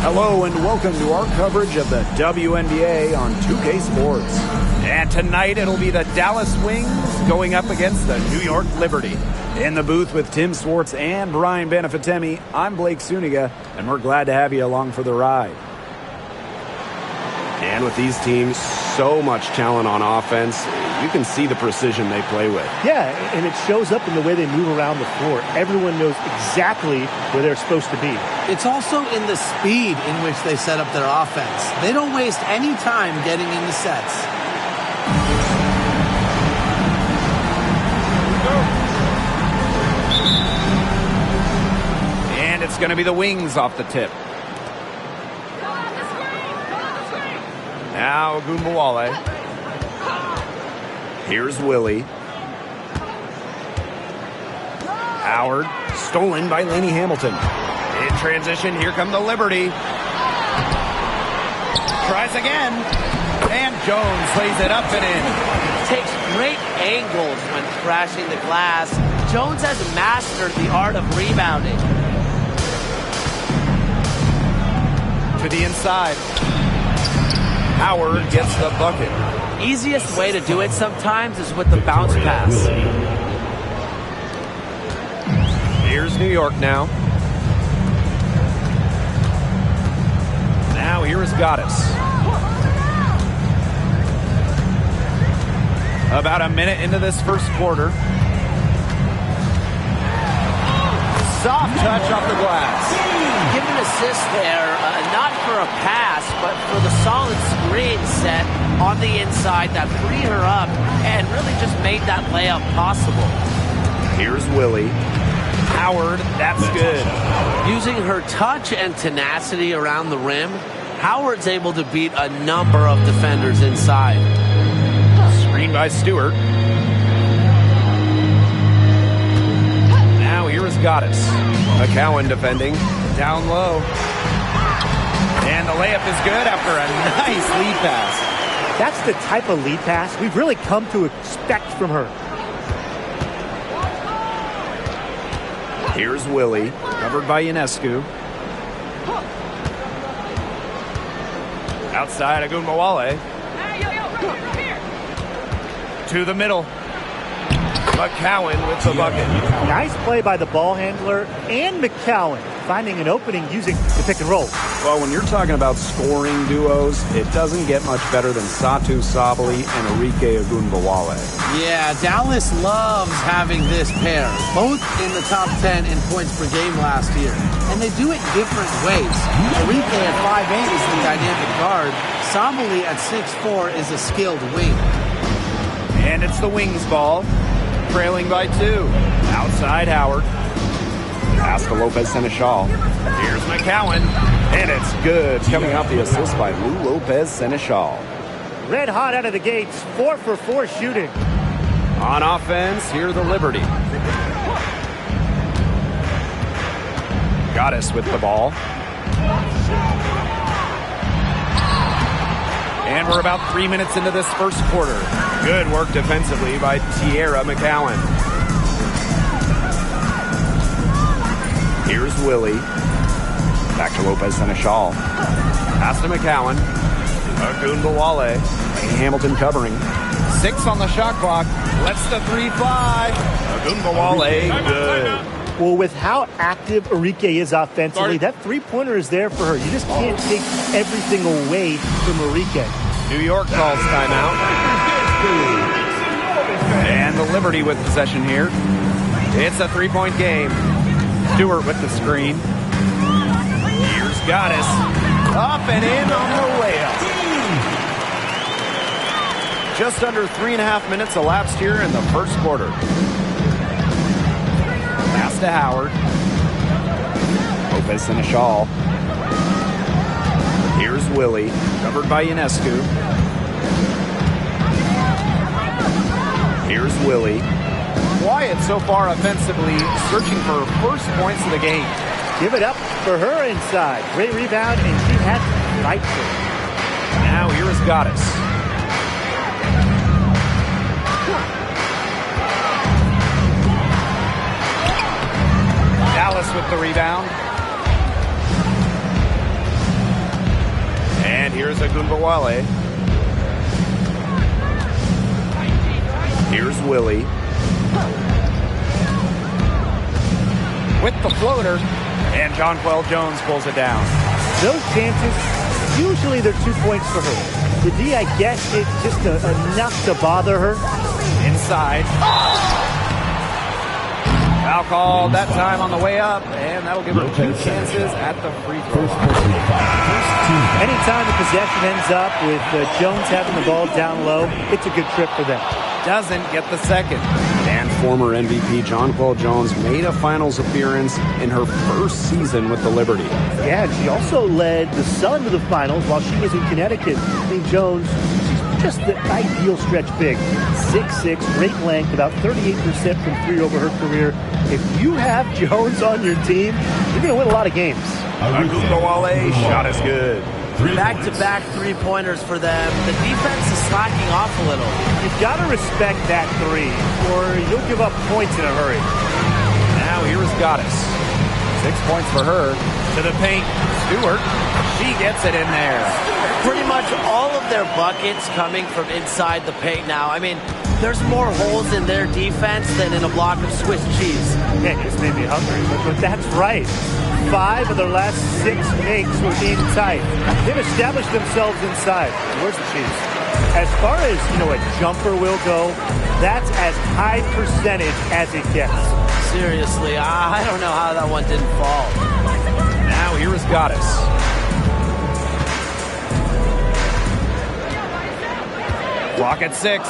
Hello and welcome to our coverage of the WNBA on 2K Sports. And tonight it'll be the Dallas Wings going up against the New York Liberty. In the booth with Tim Swartz and Brian Banafitemi, I'm Blake Suniga, and we're glad to have you along for the ride. And with these teams, so much talent on offense, you can see the precision they play with. Yeah, and it shows up in the way they move around the floor. Everyone knows exactly where they're supposed to be. It's also in the speed in which they set up their offense. They don't waste any time getting into sets. And it's going to be the Wings off the tip. Now Ogunbowale. Here's Willie. Howard, stolen by Lainey Hamilton. In transition, here come the Liberty. Tries again. And Jones lays it up and in. Takes great angles when crashing the glass. Jones has mastered the art of rebounding. To the inside. Howard gets the bucket. Easiest way to do it sometimes is with the bounce pass. Here's New York now. Now here is Goddess. About a minute into this first quarter. Soft touch off the glass. Give an assist there, not for a pass, but for the solid screen set on the inside that freed her up and really just made that layup possible. Here's Willie. Howard, that's good. Using her touch and tenacity around the rim, Howard's able to beat a number of defenders inside. Screen by Stewart. Now here is Goddess. McCowan defending. Down low. And the layup is good after a nice lead pass. That's the type of lead pass we've really come to expect from her. Here's Willie, covered by Ionescu. Outside Ogunbowale. To the middle. McCowan with the bucket. Nice play by the ball handler and McCowan, finding an opening using the pick and roll. Well, when you're talking about scoring duos, it doesn't get much better than Satou-Episode and Arike Ogunbowale. Yeah, Dallas loves having this pair, both in the top 10 in points per game last year. And they do it different ways. Arike at 5'8" is the dynamic guard. Sabali at 6'4" is a skilled wing. And it's the Wings ball. Trailing by 2. Outside Howard. Pass to Lopez Seneschal. Here's McCowan. And it's good. Coming off the assist by Lou Lopez Seneschal. Red hot out of the gates. 4 for 4 shooting. On offense, here the Liberty. Goddess with the ball. And we're about 3 minutes into this first quarter. Good work defensively by Tierra McCowan. Here's Willie. Back to Lopez Seneschal. Pass to McCowan. Ogunbowale. Hamilton covering. 6 on the shot clock. Lets the 3 fly. Ogunbowale, good. Well, with how active Arike is offensively, that three-pointer is there for her. You just can't take everything away from Arike. New York calls timeout. And the Liberty with possession here. It's a 3-point game. Stewart with the screen. Here's Goddess. Up and in on the layup. Just under 3.5 minutes elapsed here in the first quarter. Pass to Howard. Lopez Seneschal. Here's Willie, covered by Ionescu. Here's Willie. Quiet so far offensively, searching for first points of the game. Give it up for her inside. Great rebound, and she had to fight for it. Now here is Goddess. Dallas with the rebound. And here's Agumbawale. Here's Willie. With the floater. And Jonquel Jones pulls it down. Those chances, usually they're 2 points for her. The D, I guess it's just enough to bother her. Inside. Foul called that time on the way up, and that'll give her 2 chances at the free throw line. Anytime the possession ends up with Jones having the ball down low, it's a good trip for them. Doesn't get the second. And former MVP Jonquel Jones made a finals appearance in her first season with the Liberty. Yeah, and she also led the Sun to the finals while she was in Connecticut. I mean, Jones, she's just the ideal stretch big. 6'6", great length, about 38% from three over her career. If you have Jones on your team, you're going to win a lot of games. Agumbawale shot is good. Back-to-back three-pointers for them. The defense is slacking off a little. You've got to respect that three, or you'll give up points in a hurry. Now here's Goddess. 6 points for her. To the paint. Stewart. She gets it in there. Pretty much all of their buckets coming from inside the paint now. I mean, there's more holes in their defense than in a block of Swiss cheese. Man, this made me hungry, but that's right. 5 of their last 6 makes were inside. They've established themselves inside. Where's the cheese? As far as, a jumper will go, that's as high percentage as it gets. Seriously, I don't know how that one didn't fall. Now here is Goddess. Clock at 6.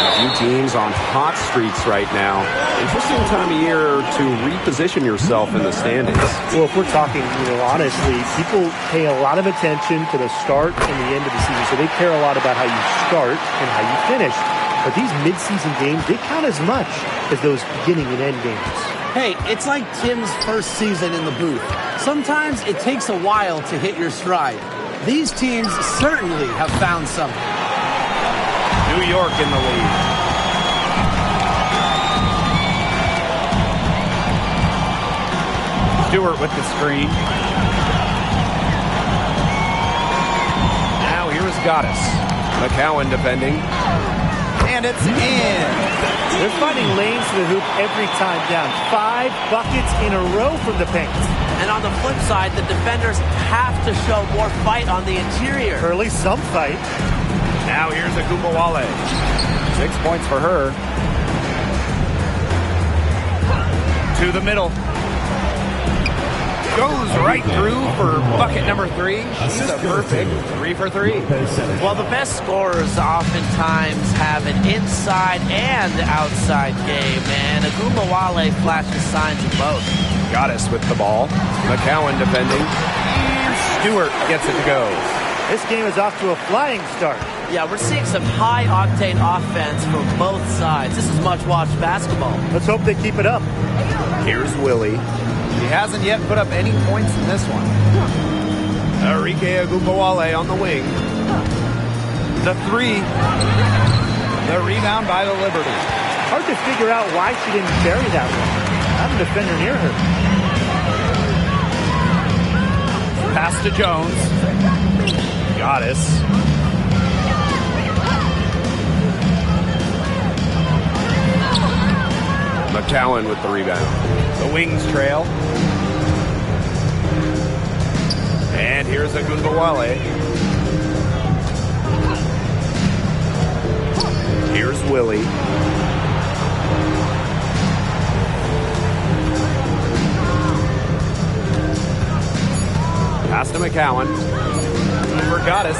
A few teams on hot streaks right now. Interesting time of year to reposition yourself in the standings. Well, if we're talking, honestly, people pay a lot of attention to the start and the end of the season. So they care a lot about how you start and how you finish. But these mid-season games, they count as much as those beginning and end games. Hey, it's like Tim's first season in the booth. Sometimes it takes a while to hit your stride. These teams certainly have found something. New York in the lead. Stewart with the screen. Now here's Goddess. McCowan defending. And it's in. They're finding lanes to the hoop every time down. 5 buckets in a row from the paint. And on the flip side, the defenders have to show more fight on the interior. Or at least some fight. Now here's Agumbawale. 6 points for her. To the middle. Goes right through for bucket number 3. She's a perfect 3 for 3. Well, the best scorers oftentimes have an inside and outside game, and Agumbawale flashes signs of both. Goddess with the ball. McCowan defending. And Stewart gets it to go. This game is off to a flying start. Yeah, we're seeing some high-octane offense from both sides. This is much-watched basketball. Let's hope they keep it up. Here's Willie. She hasn't yet put up any points in this one. Arike Agumbawale on the wing. The 3. The rebound by the Liberty. Hard to figure out why she didn't bury that one. Not a defender near her. Pass to Jones. Goddess. McCowan with the rebound. The Wings trail. And here's Agumbawale. Here's Willie. Pass to McCowan. For Goddess.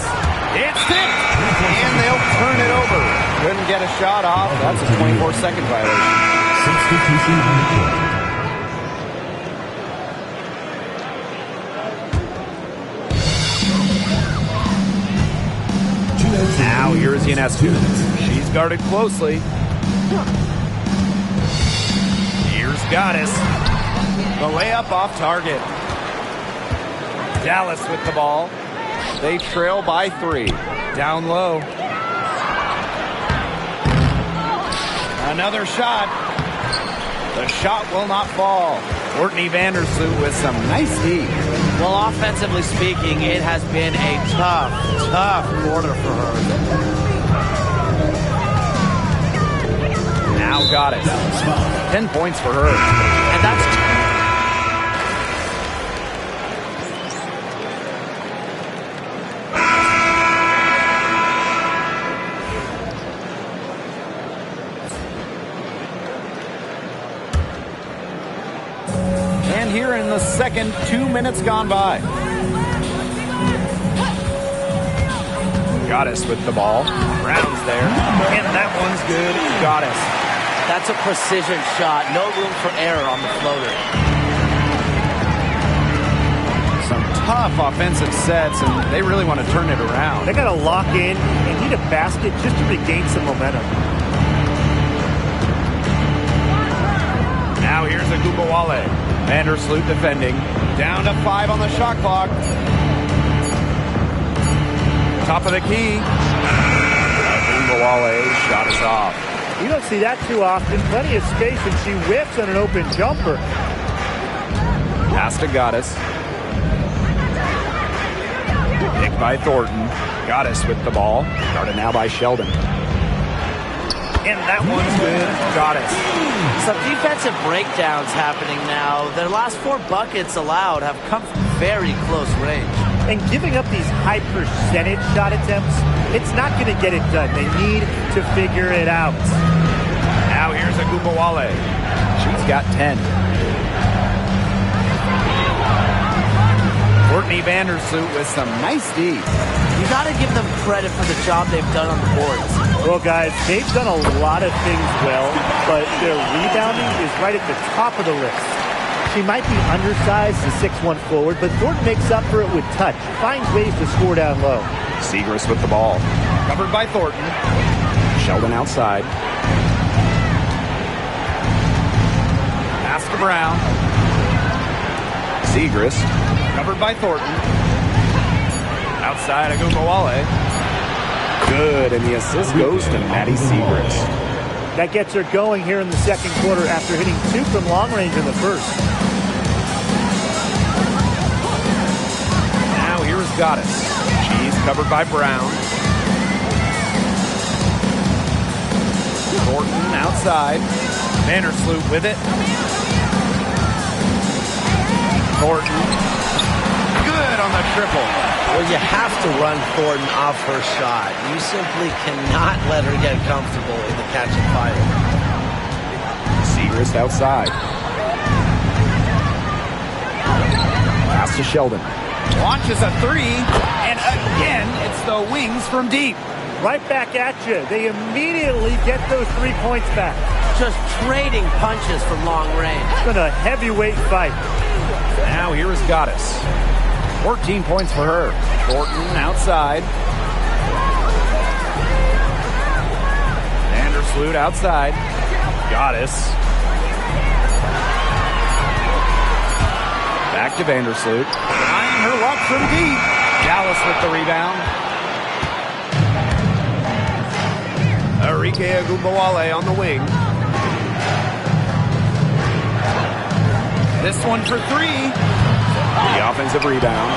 It's tipped! And they'll turn it over. Couldn't get a shot off. That's a 24-second violation. Substitution on the court. Now here's Ionescu. She's guarded closely. Here's Goddess. The layup off target. Dallas with the ball. They trail by 3. Down low. Another shot. The shot will not fall. Courtney Vandersloot with some nice D. Well, offensively speaking, it has been a tough quarter for her. Now got it. 10 points for her. And that's... Here in the second, 2 minutes gone by. Goddess with the ball. Brown's there. And that one's good. Goddess. That's a precision shot. No room for error on the floater. Some tough offensive sets, and they really want to turn it around. They got to lock in and need a basket just to regain some momentum. Now here's Agubawale. Vandersloot defending. Down to 5 on the shot clock. Top of the key. Agubawale shot is off. You don't see that too often. Plenty of space, and she whips on an open jumper. Pass to Goddess. Picked by Thornton. Goddess with the ball. Started now by Sheldon. And that one's good. Goddess. Some defensive breakdowns happening now. Their last 4 buckets allowed have come from very close range. And giving up these high percentage shot attempts, it's not going to get it done. They need to figure it out. Now here's Agubawale. She's got 10. Courtney Vandersloot with some nice D. You got to give them credit for the job they've done on the boards. Well, guys, they've done a lot of things well, but their rebounding is right at the top of the list. She might be undersized as a 6'1" forward, but Thornton makes up for it with touch. Finds ways to score down low. Segrist with the ball. Covered by Thornton. Sheldon outside. Pass to Brown. Segrist. Covered by Thornton. Outside Agubawale. Good, and the assist goes to Maddie Segrist. That gets her going here in the second quarter after hitting 2 from long range in the first. Now here's Goddess. She's covered by Brown. Thornton outside. Vandersloot with it. Thornton. Good on the triple. Well, you have to run Thornton off her shot. You simply cannot let her get comfortable in the catch and fire. Segrist outside. Pass to Sheldon. Launches a 3, and again, it's the wings from deep. Right back at you. They immediately get those 3 points back. Just trading punches from long range. It's been a heavyweight fight. Now here is Goddess. 14 points for her. Thornton outside. Vandersloot outside. Goddess. Back to Vandersloot. Trying her luck from deep. Dallas with the rebound. Arike Agubawale on the wing. This one for 3. The offensive rebound.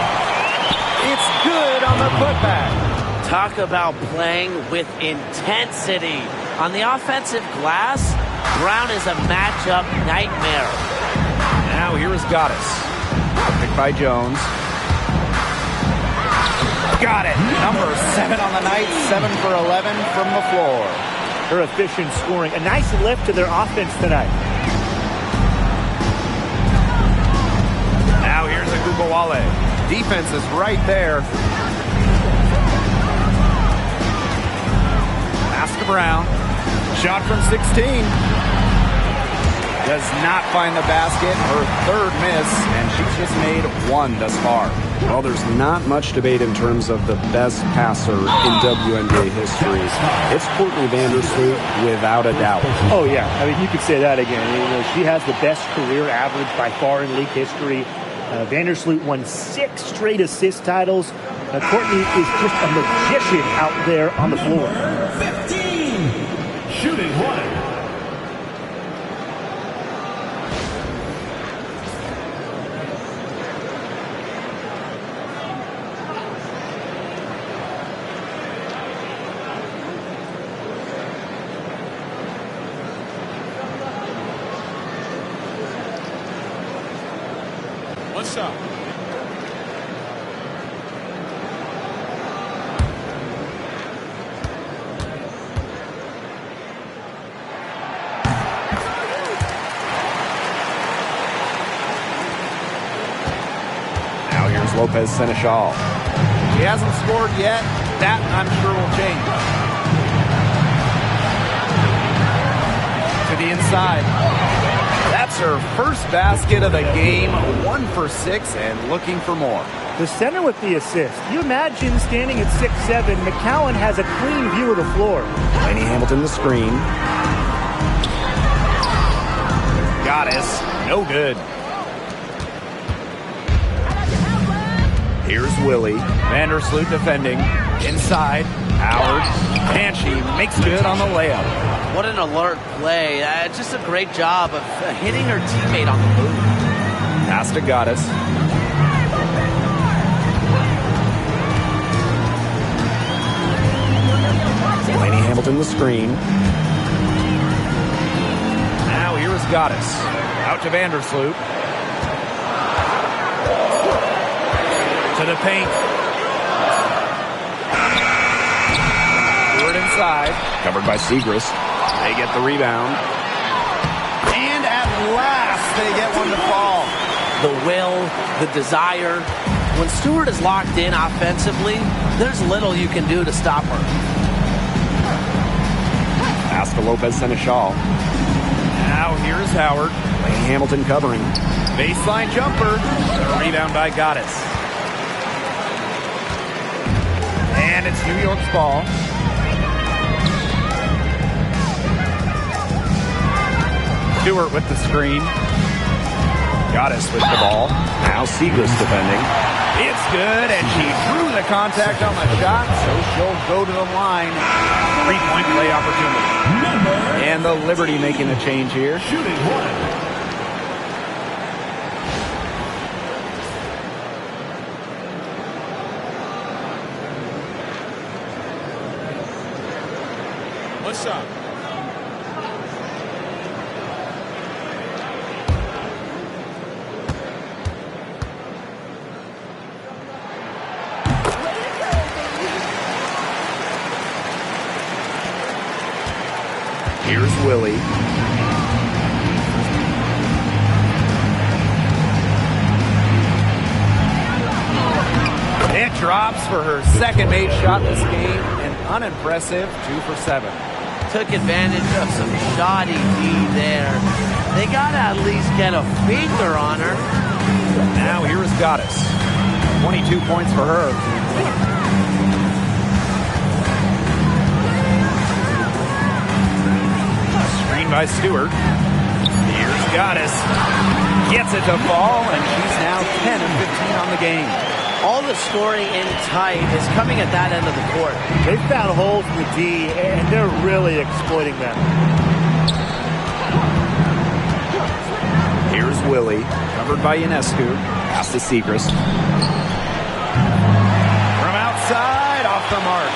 It's good on the putback. Talk about playing with intensity. On the offensive glass, Brown is a matchup nightmare. Now here is Goddess. Picked by Jones. Got it. Number 7 on the night. 7 for 11 from the floor. Her efficient scoring. A nice lift to their offense tonight. Now here's Agubawale. Defense is right there. Pass to Brown. Shot from 16. Does not find the basket. Her 3rd miss, and she's just made 1 thus far. Well, there's not much debate in terms of the best passer in WNBA history. It's Courtney Vandersloot without a doubt. Oh, yeah. I mean, you could say that again. You know, she has the best career average by far in league history. Vandersloot won 6 straight assist titles. Courtney is just a magician out there on the floor. 15, shooting 1. What's up? Now here's Lopez Seneschal. He hasn't scored yet. That, I'm sure, will change. To the inside. That's her first basket of the game. 1 for 6 and looking for more. The center with the assist. You imagine standing at 6'7", McCowan has a clean view of the floor. Laney Hamilton the screen. Goddess. No good. Here's Willie. Vandersloot defending. Inside. Howard. And she makes good on the layup. What an alert play. Just a great job of hitting her teammate on the move. Pass to Goddess. Laney Hamilton the screen. Now here is Goddess. Out to Vandersloot. To the paint. Stewart inside. Covered by Siegrist. They get the rebound. And at last they get one to fall. The will, the desire. When Stewart is locked in offensively, there's little you can do to stop her. Pass to Lopez Seneschal. Now here's Howard. Laney Hamilton covering. Baseline jumper. Rebound by Goddess. And it's New York's ball. Stewart with the screen. Goddess with the ball. Now Siegrist defending. It's good, and she drew the contact on the shot, so she'll go to the line. 3-point play opportunity. And the Liberty making a change here. Shooting one. What's up? Here's Willie. It drops for her second made shot this game. An unimpressive 2 for 7. Took advantage of some shoddy D there. They got to at least get a finger on her. Now here is Goddess. 22 points for her. Screen by Stewart. Here's Goddess. Gets it to fall, and she's now 10 of 15 on the game. All the scoring in tight is coming at that end of the court. They've found holes in the D, and they're really exploiting them. Here's Willie, covered by Ionescu. Pass to Siegrist. From outside, off the mark.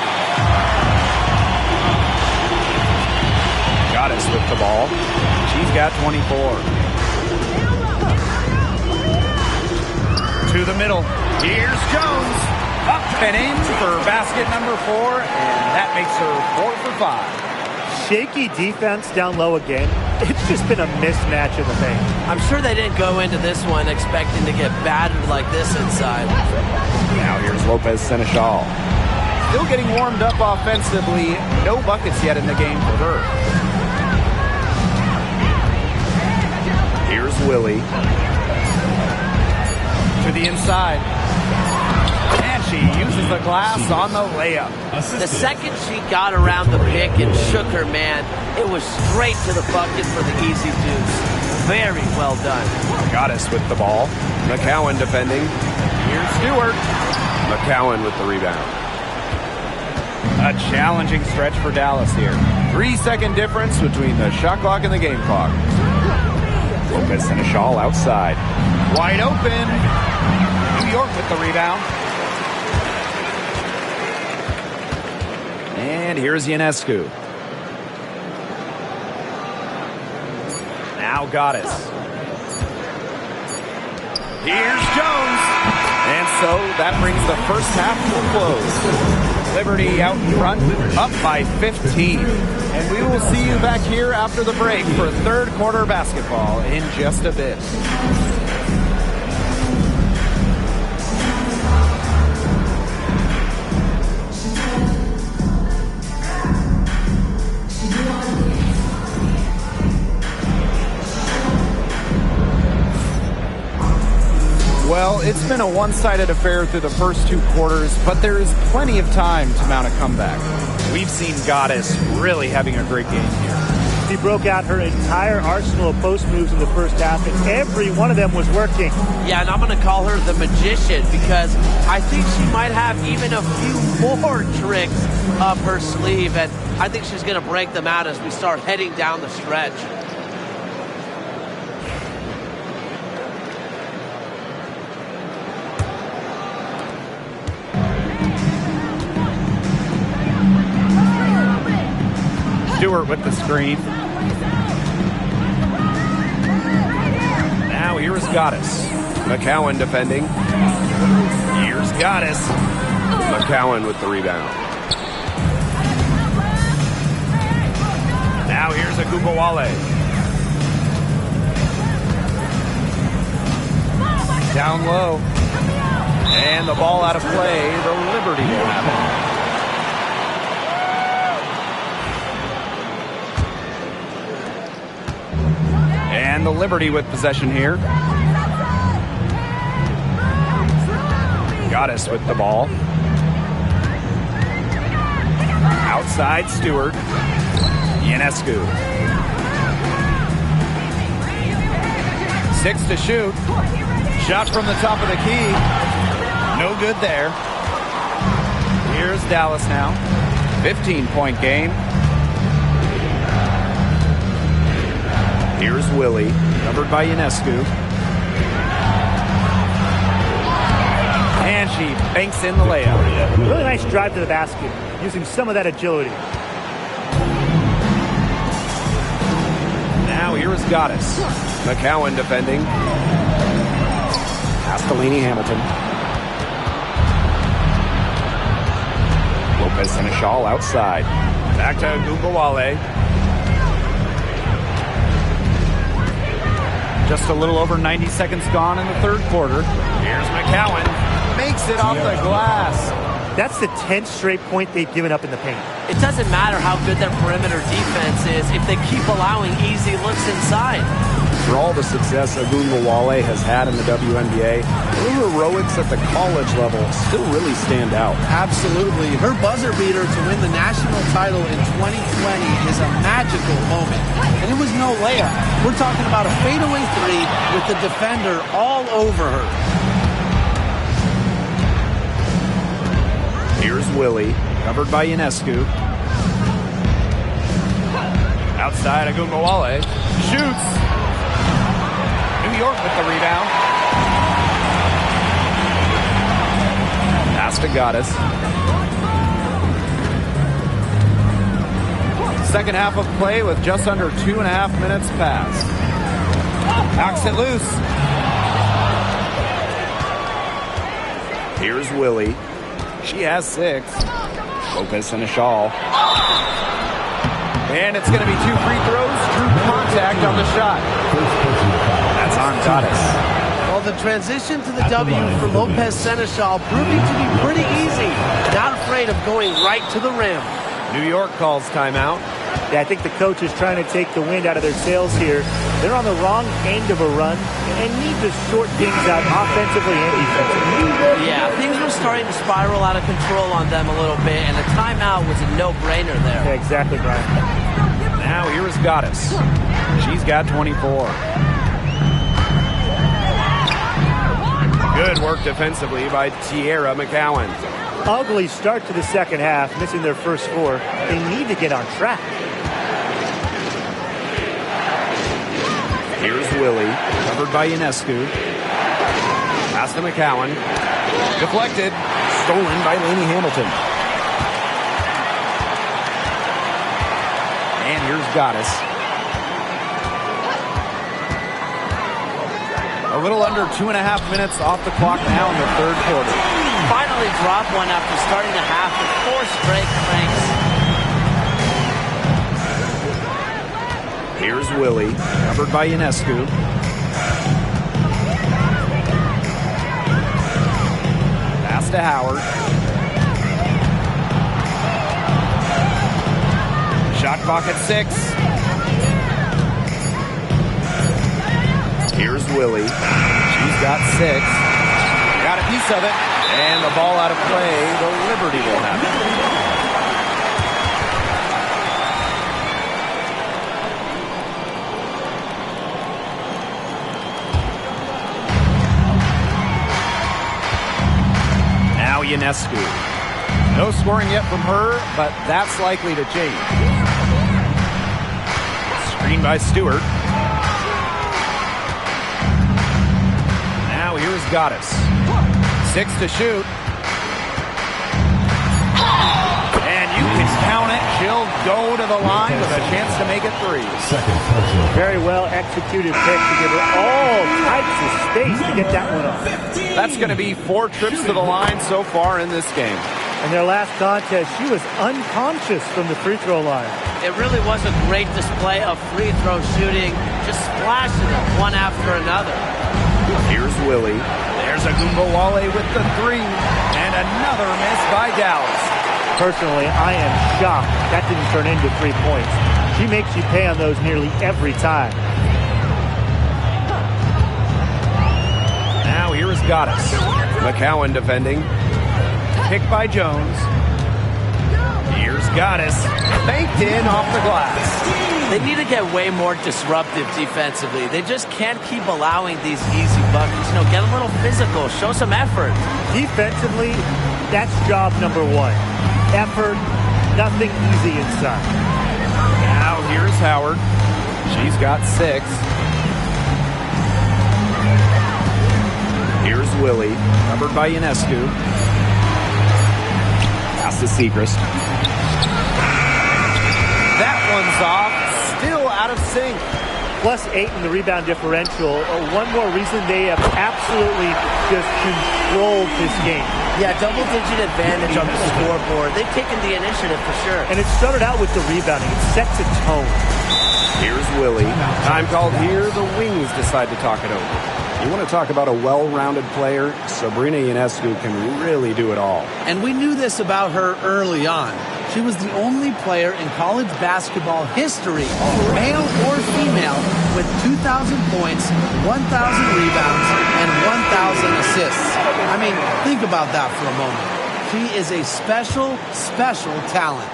Goddess with the ball. She's got 24. To the middle. Here's Jones. Up and in for basket number 4, and that makes her 4 for 5. Shaky defense down low again. It's just been a mismatch in the paint. I'm sure they didn't go into this one expecting to get battered like this inside. Now here's Lopez Seneschal. Still getting warmed up offensively. No buckets yet in the game for her. Here's Willie. To the inside. And she uses the glass on the layup. The second she got around the pick and shook her man, it was straight to the bucket for the easy deuce. Very well done. Goddess with the ball. McCowan defending. Here's Stewart. McCowan with the rebound. A challenging stretch for Dallas here. 3-second difference between the shot clock and the game clock. Lopez Seneschal outside. Wide open. New York with the rebound. And here's Ionescu. Now Goddess. Here's Jones. And so that brings the first half to a close. Liberty out in front, up by 15. And we will see you back here after the break for third quarter basketball in just a bit. Well, it's been a one-sided affair through the first two quarters, but there is plenty of time to mount a comeback. We've seen Goddess really having a great game here. She broke out her entire arsenal of post moves in the first half, and every one of them was working. Yeah, and I'm going to call her the magician because I think she might have even a few more tricks up her sleeve, and I think she's going to break them out as we start heading down the stretch. Stewart with the screen. Now here's Goddess. McCowan defending. Here's Goddess. McCowan with the rebound. Now here's Agubawale. Down low. And the ball out of play. The Liberty will have it. And the Liberty with possession here. Goddess with the ball. Outside Stewart. Ionescu. 6 to shoot. Shot from the top of the key. No good there. Here's Dallas now. 15-point game. Here's Willie, covered by Ionescu. And she banks in the layup. Really nice drive to the basket, using some of that agility. Now here's Goddess. McCowan defending. Pass to Lainey Hamilton. Lopez Seneschal outside. Back to Agubawale. Just a little over 90 seconds gone in the third quarter. Here's McCowan. Makes it off the glass. That's the 10th straight point they've given up in the paint. It doesn't matter how good their perimeter defense is if they keep allowing easy looks inside. For all the success Agubawale has had in the WNBA, her heroics at the college level still really stand out. Absolutely. Her buzzer beater to win the national title in 2020 is a magical moment. And it was no layup. We're talking about a fadeaway three with the defender all over her. Here's Willie, covered by Ionescu. Outside Agubawale. Shoots. New York with the rebound. Pass to Goddess. Second half of play with just under 2.5 minutes passed. Knocks it loose. Here's Willie. She has 6. Lopez Seneschal. And it's going to be 2 free throws. True contact on the shot. That's on Goddess. Well, the transition to the W for Lopez Seneschal proving to be pretty easy. Not afraid of going right to the rim. New York calls timeout. Yeah, I think the coach is trying to take the wind out of their sails here. They're on the wrong end of a run and need to sort things out offensively and defensively. Yeah, things were starting to spiral out of control on them a little bit, and a timeout was a no-brainer there. Yeah, exactly, Brian. Now here's Goddess. She's got 24. Good work defensively by Tierra McCowan. Ugly start to the second half, missing their first 4. They need to get on track. Here's Willie, covered by Ionescu. Pass to McCowan. Deflected. Stolen by Lainey Hamilton. And here's Goddess. A little under 2.5 minutes off the clock now in the third quarter. Finally dropped one after starting the half with 4 straight cranks. Here's Willie, covered by Ionescu. Pass to Howard. Shot clock at 6. Here's Willie. She's got 6. Got a piece of it. And the ball out of play. The Liberty will have it. Now Ionescu. No scoring yet from her, but that's likely to change. Screen by Stewart. Now here's Goddess. 6 to shoot. And you can count it. She'll go to the line with a chance to make it 3. Very well executed pick to give her all types of space to get that one off. That's going to be 4 trips to the line so far in this game. In their last contest, she was unconscious from the free throw line. It really was a great display of free throw shooting, just splashing them one after another. Here's Willie. There's Agumbawale with the 3. And another miss by Dallas. Personally, I am shocked that didn't turn into 3 points. She makes you pay on those nearly every time. Now here is Goddess. McCowan defending. Pick by Jones. Here's Goddess. Baked in off the glass. They need to get way more disruptive defensively. They just can't keep allowing these easy buckets. You know, get a little physical. Show some effort. Defensively, that's job number 1. Effort, nothing easy inside. Now here's Howard. She's got 6. Here's Willie, covered by Ionescu. Pass to Segrist. That one's off. Still out of sync. Plus 8 in the rebound differential. One more reason they have absolutely just controlled this game. Yeah, double-digit advantage on the scoreboard. They've taken the initiative for sure. And it started out with the rebounding. It sets a tone. Here's Willie. Time called here. The Wings decide to talk it over. You want to talk about a well-rounded player? Sabrina Ionescu can really do it all. And we knew this about her early on. She was the only player in college basketball history, male or female, with 2,000 points, 1,000 rebounds, and 1,000 assists. I mean, think about that for a moment. She is a special, special talent.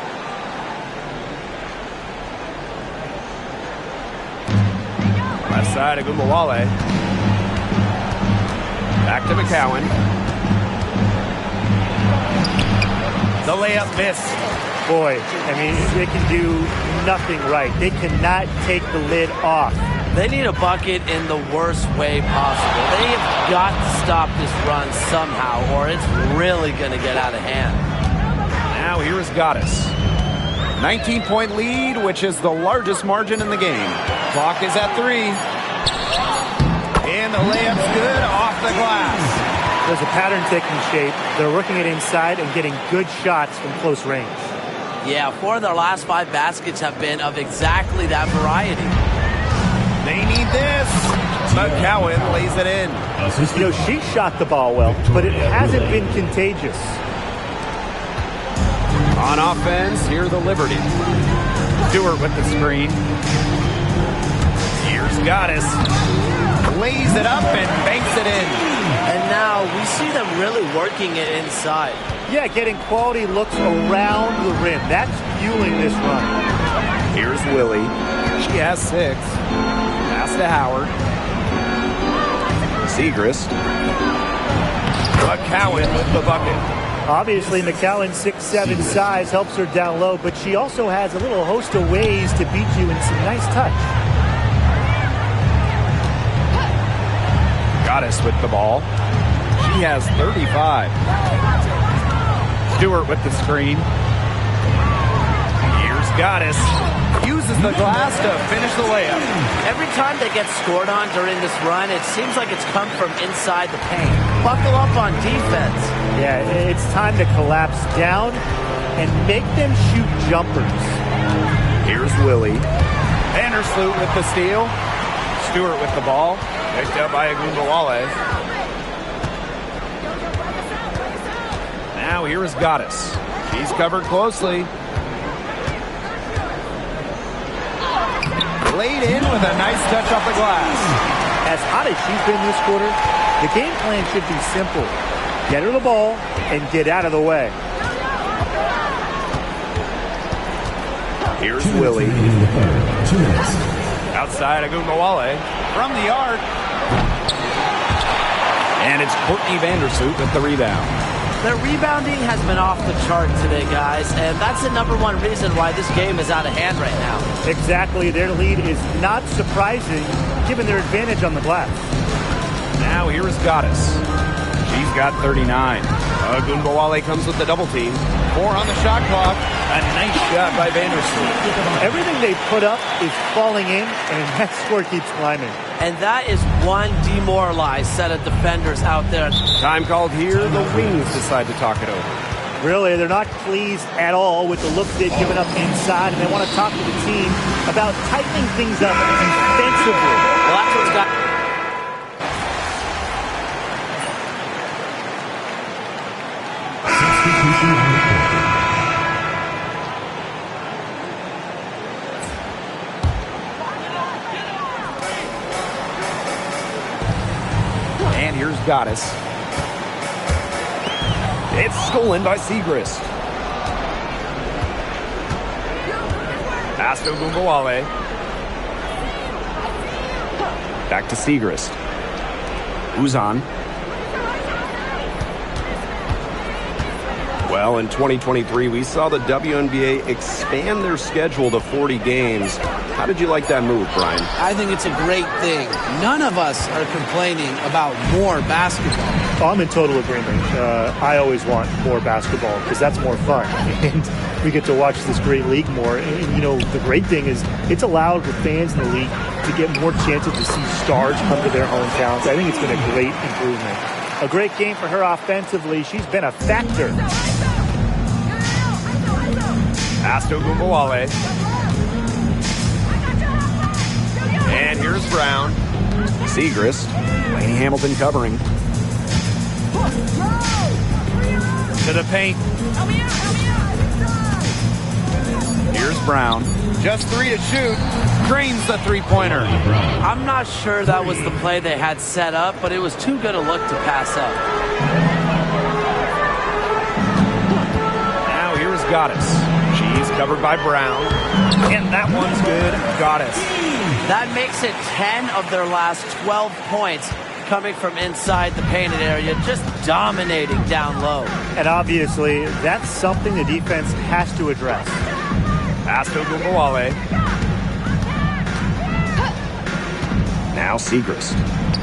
Left side of Agumbawale. Back to McCowan. The layup missed. Boy, I mean, they can do nothing right. They cannot take the lid off. They need a bucket in the worst way possible. They have got to stop this run somehow, or it's really going to get out of hand. Now here is Goddess. 19-point lead, which is the largest margin in the game. Clock is at 3. And the layup's good off the glass. There's a pattern taking shape. They're working it inside and getting good shots from close range. Yeah, 4 of their last 5 baskets have been of exactly that variety. They need this. McCowan lays it in. You know, she shot the ball well, but it hasn't been contagious. On offense, here the Liberty. Stewart with the screen. Here's Goddess. Lays it up and banks it in. And now we see them really working it inside. Yeah, getting quality looks around the rim. That's fueling this run. Here's Willie. She has 6. Pass to Howard. Segrist. McCowan with the bucket. Obviously, McCowan's 6'7" size helps her down low, but she also has a little host of ways to beat you in some nice touch. Goddess with the ball. She has 35. Stewart with the screen. Here's Goddess. Uses uses the glass to finish the layup. Every time they get scored on during this run, it seems like it's come from inside the paint. Buckle up on defense. Yeah, it's time to collapse down and make them shoot jumpers. Here's Willie. Vandersloot with the steal. Stewart with the ball. Picked up by Agumbawale. Now here is Goddess. She's covered closely. Laid in with a nice touch off the glass. As hot as she's been this quarter, the game plan should be simple. Get her the ball and get out of the way. Here's Willie. Outside Agumbawale from the arc. And it's Courtney Vandersloot with the rebound. Their rebounding has been off the chart today, guys, and that's the number one reason why this game is out of hand right now. Exactly. Their lead is not surprising, given their advantage on the glass. Now here is Goddess. She's got 39. Agumbawale comes with the double team. 4 on the shot clock. A nice shot by Vandersloot. Everything they put up is falling in, and that score keeps climbing. And that is one demoralized set of defenders out there. Time called here. The Wings decide to talk it over. Really, they're not pleased at all with the look they've given up inside, and they want to talk to the team about tightening things up defensively. Well, that's what's got... And here's Goddess. It's stolen by Segrist. Pass to Agumbawale. Back to Segrist. Who's on? Well, in 2023, we saw the WNBA expand their schedule to 40 games. How did you like that move, Brian? I think it's a great thing. None of us are complaining about more basketball. I'm in total agreement. I always want more basketball because that's more fun. And we get to watch this great league more. And, you know, the great thing is it's allowed the fans in the league to get more chances to see stars come to their hometowns. I think it's been a great improvement. A great game for her offensively. She's been a factor. Pass to Agumbawale. And here's Brown. Segrist. Lainey Hamilton covering. To the paint. Here's Brown. Just 3 to shoot. Cranes the three-pointer. I'm not sure that was the play they had set up, but it was too good a look to pass up. Now here's Goddess. She's covered by Brown. And that one's good. Goddess. That makes it 10 of their last 12 points coming from inside the painted area, just dominating down low. And obviously, that's something the defense has to address. Pass to Agumbawale. Now Segrist.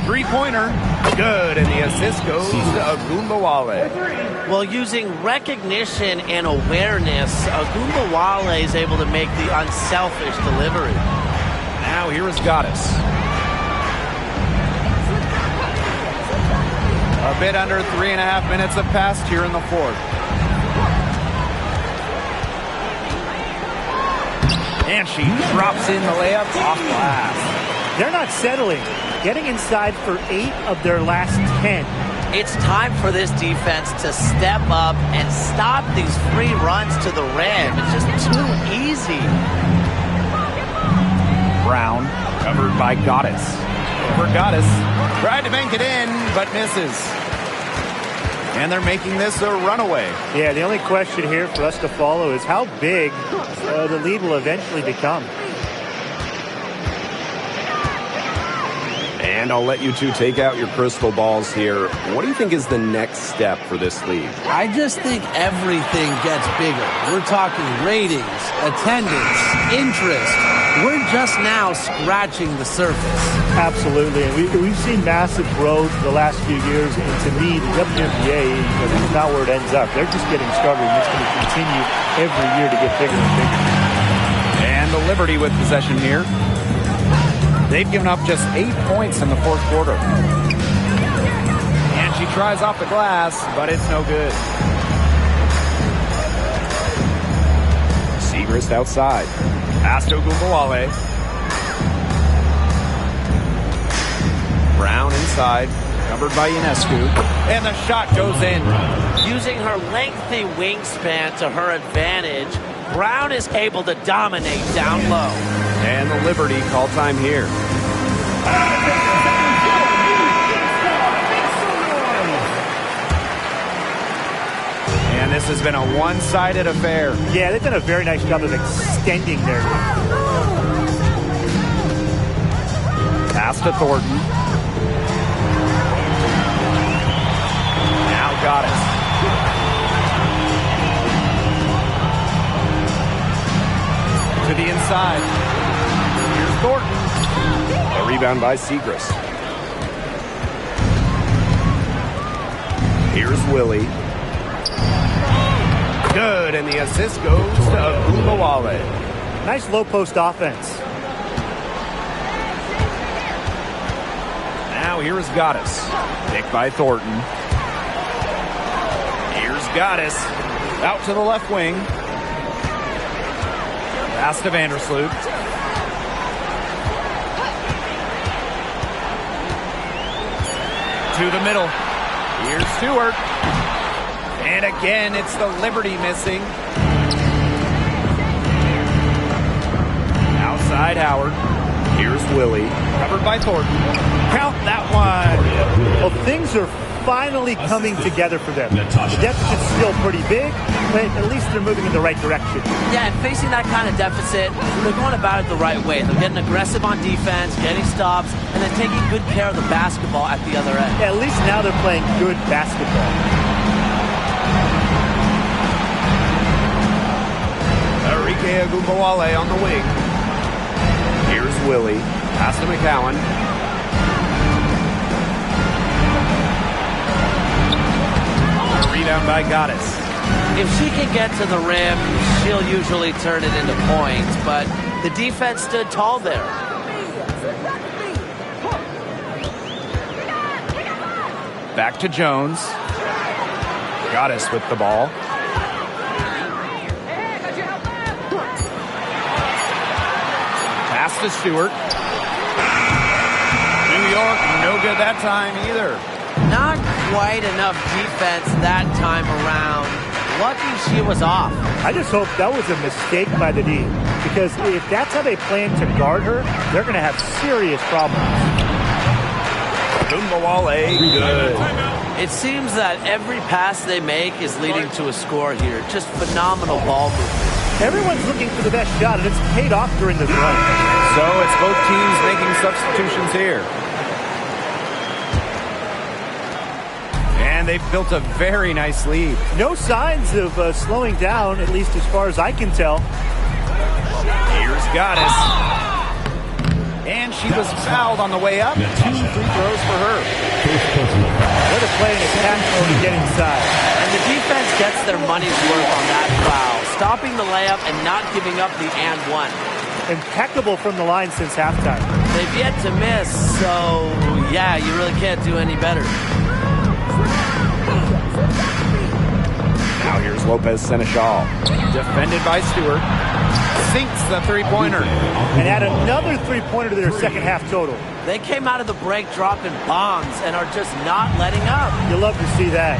Three-pointer. Good, and the assist goes to Agumbawale. Well, using recognition and awareness, Agumbawale is able to make the unselfish delivery. Now here is Goddess. A bit under 3.5 minutes have passed here in the fourth. And she drops in the layup off glass. They're not settling. Getting inside for 8 of their last 10. It's time for this defense to step up and stop these free runs to the rim. It's just too easy. Brown covered by Goddess. Over Goddess. Tried to bank it in, but misses. And they're making this a runaway. Yeah, the only question here for us to follow is how big the lead will eventually become. And I'll let you two take out your crystal balls here. What do you think is the next step for this league? I just think everything gets bigger. We're talking ratings, attendance, interest. We're just now scratching the surface. Absolutely. And we've seen massive growth the last few years. And to me, the WNBA is not where it ends up. They're just getting started, and it's going to continue every year to get bigger and bigger. And And the Liberty with possession here. They've given up just 8 points in the fourth quarter. And she tries off the glass, but it's no good. Segrist outside. Pass to Ogunbowale. Brown inside. Covered by Ionescu. And the shot goes in. Using her lengthy wingspan to her advantage, Brown is able to dominate down low. And the Liberty call time here. And this has been a one-sided affair. Yeah, they've done a very nice job of extending their lead. Pass to Thornton. Now Goddess. To the inside. Here's Thornton. A rebound by Segrist. Here's Willie. Good, and the assist goes to Ogunbowale. Nice low post offense. Now here's Goddess. Picked by Thornton. Here's Goddess. Out to the left wing. Pass to Vandersloot. To the middle. Here's Stewart. And again, it's the Liberty missing. Outside Howard. Here's Willie. Covered by Thornton. Count that one. Well, things are finally coming together for them. The deficit's still pretty big, but at least they're moving in the right direction. Yeah, and facing that kind of deficit, they're going about it the right way. They're getting aggressive on defense, getting stops, and then taking good care of the basketball at the other end. Yeah, at least now they're playing good basketball. Arike Ogunbowale on the wing. Here's Willie. Pass to McCowan. Rebound by Goddess. If she can get to the rim, she'll usually turn it into points, but the defense stood tall there. Back to Jones. Goddess with the ball. Pass to Stewart. New York, no good that time either. Not quite enough defense that time around. Lucky she was off. I just hope that was a mistake by the D, because if that's how they plan to guard her, they're going to have serious problems. Ogunbowale, good. It seems that every pass they make is leading to a score here. Just phenomenal ball movement. Everyone's looking for the best shot, and it's paid off during this run. So it's both teams making substitutions here. And they've built a very nice lead. No signs of slowing down, at least as far as I can tell. Here's Goddess. And she was fouled on the way up. 2 free throws for her. What a play in attack mode to get inside. And the defense gets their money's worth on that foul, stopping the layup and not giving up the and one. Impeccable from the line since halftime. They've yet to miss, so yeah, you really can't do any better. Now here's Lopez Seneschal. Defended by Stewart. Sinks the three-pointer. And add another three-pointer to their second half total. They came out of the break dropping bombs and are just not letting up. You'll love to see that.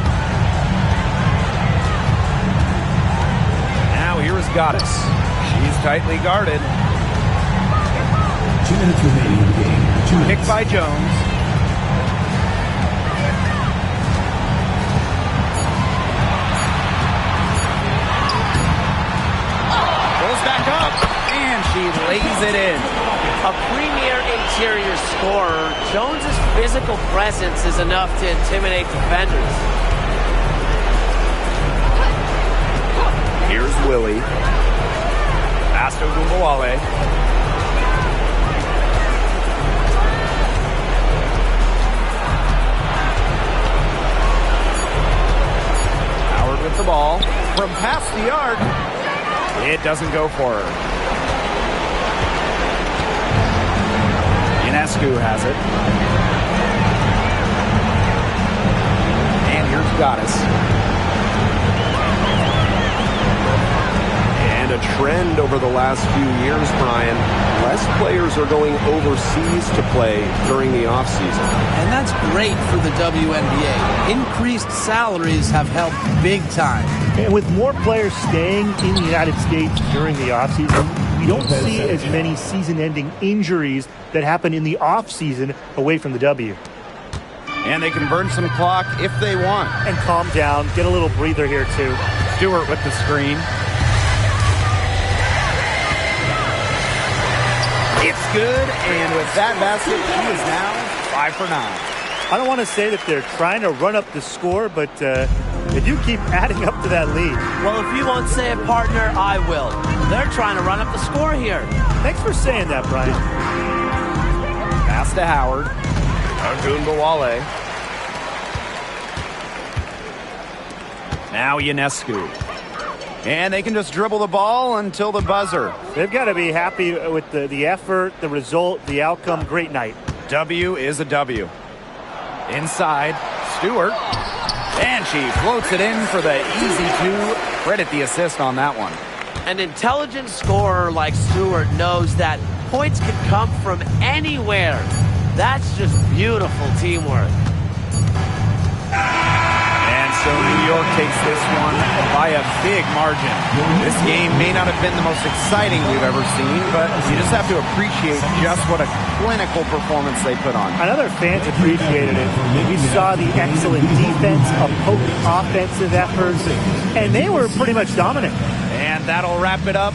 Now here's Goddess. She's tightly guarded. 2 minutes remaining in the game. 2 minutes. Picked by Jones. Goes back up, and she lays it in. A premier interior scorer, Jones's physical presence is enough to intimidate defenders. Here's Willie. Pass to Ogunbowale. Howard with the ball. From past the arc. It doesn't go for her. Ionescu has it. And here's Goddess. And a trend over the last few years, Brian. Less players are going overseas to play during the offseason. And that's great for the WNBA. Increased salaries have helped big time. And with more players staying in the United States during the offseason, we don't see as many season-ending injuries that happen in the offseason away from the W. And they can burn some clock if they want. And calm down, get a little breather here too. Stewart with the screen. It's good, and with that basket, he is now 5 for 9. I don't want to say that they're trying to run up the score, but they do keep adding up to that lead. Well, if you won't say it, partner, I will. They're trying to run up the score here. Thanks for saying that, Brian. Pass to Howard. Agunbawale. Now Ionescu. And they can just dribble the ball until the buzzer. They've got to be happy with the effort, the result, the outcome. Great night. W is a W. Inside, Stewart. And she floats it in for the easy two. Credit the assist on that one. An intelligent scorer like Stewart knows that points can come from anywhere. That's just beautiful teamwork. And so New York takes this one by a big margin. This game may not have been the most exciting we've ever seen, but you just have to appreciate just what a clinical performance they put on. I know their fans appreciated it. We saw the excellent defense, a potent offensive effort, and they were pretty much dominant. And that'll wrap it up